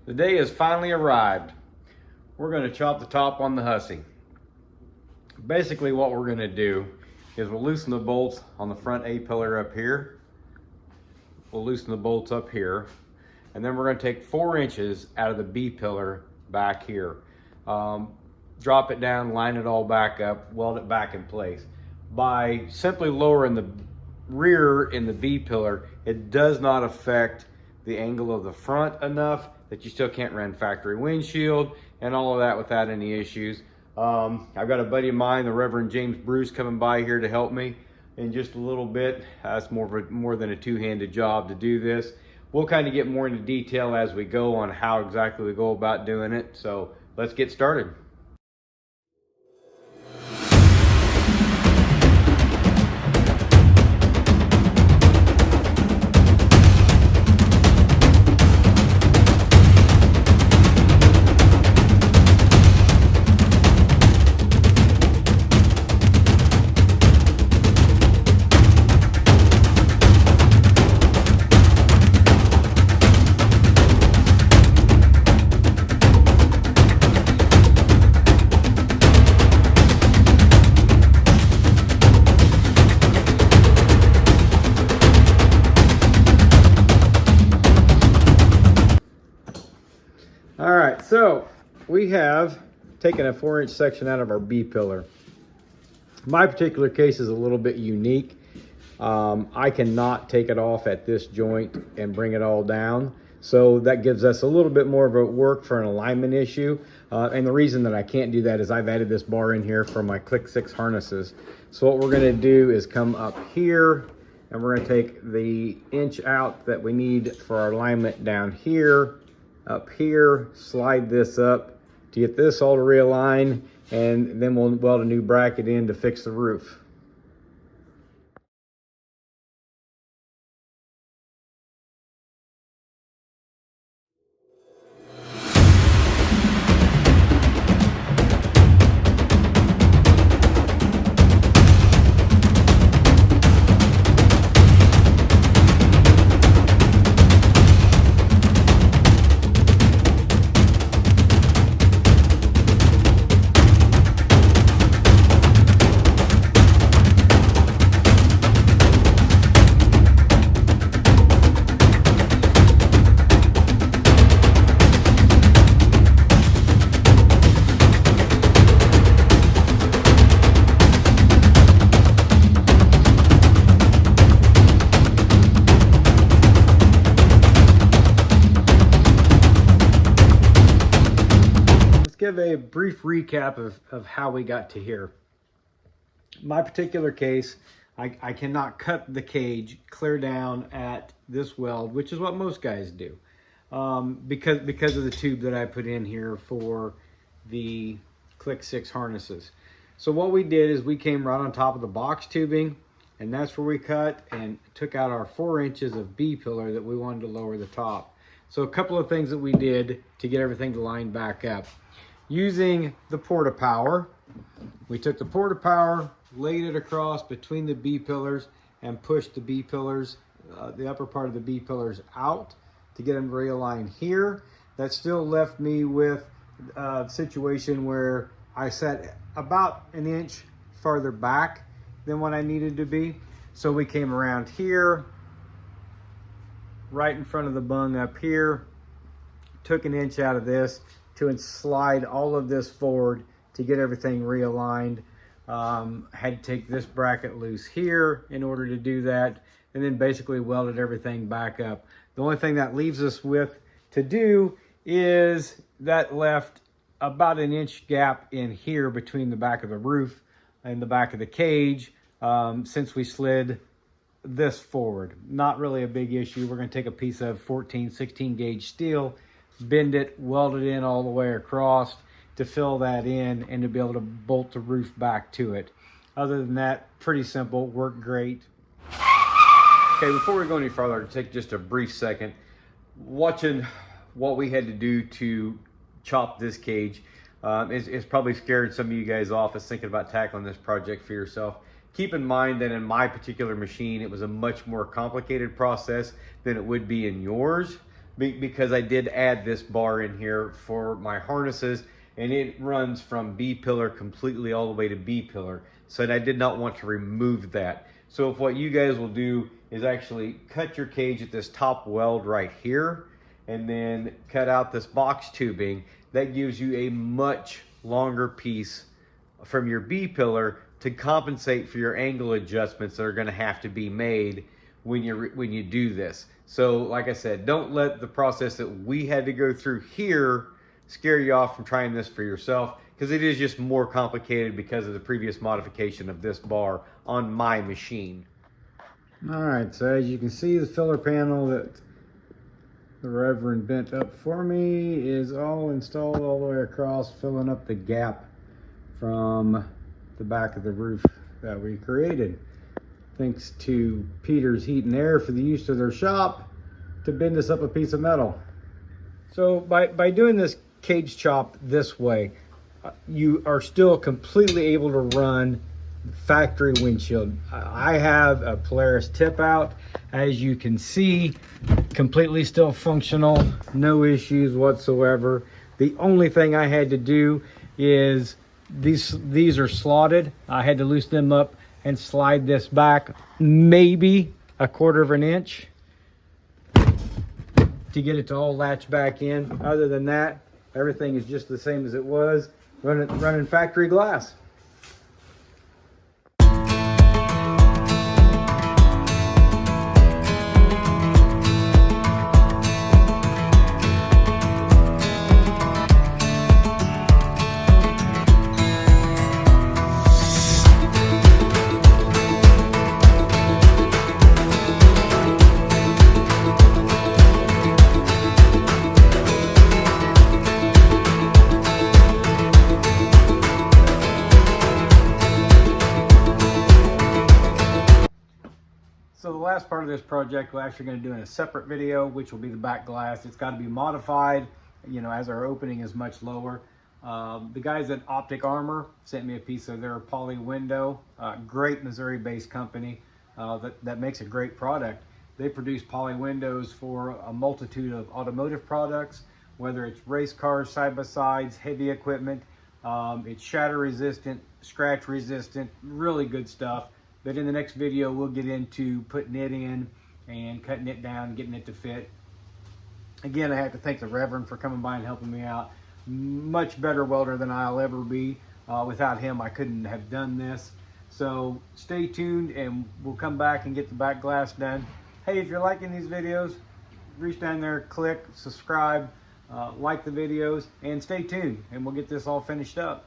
The day has finally arrived. We're going to chop the top on the hussy. Basically what we're going to do is we'll loosen the bolts on the front A-pillar up here. We'll loosen the bolts up here. And then we're going to take 4 inches out of the B-pillar back here. Drop it down, line it all back up, weld it back in place. By simply lowering the rear in the B-pillar, it does not affect the angle of the front enough that you still can't run factory windshield and all of that without any issues. I've got a buddy of mine, the Reverend James Bruce, coming by here to help me in just a little bit. That's more than a two-handed job to do this. We'll kind of get more into detail as we go on how exactly we go about doing it. So let's get started. All right, so we have taken a 4-inch section out of our B-pillar. My particular case is a little bit unique. I cannot take it off at this joint and bring it all down. So that gives us a little bit more of a work for an alignment issue. And the reason that I can't do that is I've added this bar in here for my Click 6 harnesses. So what we're gonna do is come up here and we're gonna take the inch out that we need for our alignment down here, up here, slide this up to get this all to realign, and then we'll weld a new bracket in to fix the roof. Give a brief recap of how we got to here. My particular case, I cannot cut the cage clear down at this weld, which is what most guys do, because of the tube that I put in here for the Click 6 harnesses. So what we did is we came right on top of the box tubing, and that's where we cut and took out our 4 inches of B-pillar that we wanted to lower the top. So a couple of things that we did to get everything to line back up. Using the porta-power, we took the porta-power, laid it across between the B-pillars and pushed the B-pillars, the upper part of the B-pillars out to get them realigned here. That still left me with a situation where I sat about an inch farther back than what I needed to be. So we came around here, right in front of the bung up here, took an inch out of this to slide all of this forward to get everything realigned. Had to take this bracket loose here in order to do that, and then basically welded everything back up. The only thing that leaves us with to do is that left about an inch gap in here between the back of the roof and the back of the cage, since we slid this forward. Not really a big issue. We're going to take a piece of 16 gauge steel, bend it, weld it in all the way across to fill that in and to be able to bolt the roof back to it. Other than that, pretty simple, worked great. Okay, before we go any further, take just a brief second. Watching what we had to do to chop this cage is probably scared some of you guys off as thinking about tackling this project for yourself. Keep in mind that in my particular machine, it was a much more complicated process than it would be in yours. because I did add this bar in here for my harnesses, and it runs from B pillar completely all the way to B pillar. So I did not want to remove that. So if what you guys will do is actually cut your cage at this top weld right here, and then cut out this box tubing, that gives you a much longer piece from your B pillar to compensate for your angle adjustments that are going to have to be made when you do this. So like I said, don't let the process that we had to go through here scare you off from trying this for yourself, because it is just more complicated because of the previous modification of this bar on my machine. All right, so as you can see, the filler panel that the Reverend bent up for me is all installed all the way across, filling up the gap from the back of the roof that we created. Thanks to Peter's Heat and Air for the use of their shop to bend us up a piece of metal. So by doing this cage chop this way, you are still completely able to run factory windshield. I have a Polaris tip out, as you can see, completely still functional, no issues whatsoever. The only thing I had to do is these are slotted. I had to loosen them up and slide this back maybe 1/4 of an inch to get it to all latch back in. Other than that, everything is just the same as it was running factory glass. So the last part of this project we're actually going to do in a separate video, which will be the back glass. It's got to be modified, you know, as our opening is much lower. The guys at Optic Armor sent me a piece of their poly window. Great Missouri-based company that makes a great product. They produce poly windows for a multitude of automotive products, whether it's race cars, side-by-sides, heavy equipment. It's shatter resistant, scratch resistant, really good stuff. But in the next video, we'll get into putting it in and cutting it down, getting it to fit. Again, I have to thank the Reverend for coming by and helping me out. Much better welder than I'll ever be. Without him, I couldn't have done this. So stay tuned and we'll come back and get the back glass done. Hey, if you're liking these videos, reach down there, click, subscribe, like the videos, and stay tuned, and we'll get this all finished up.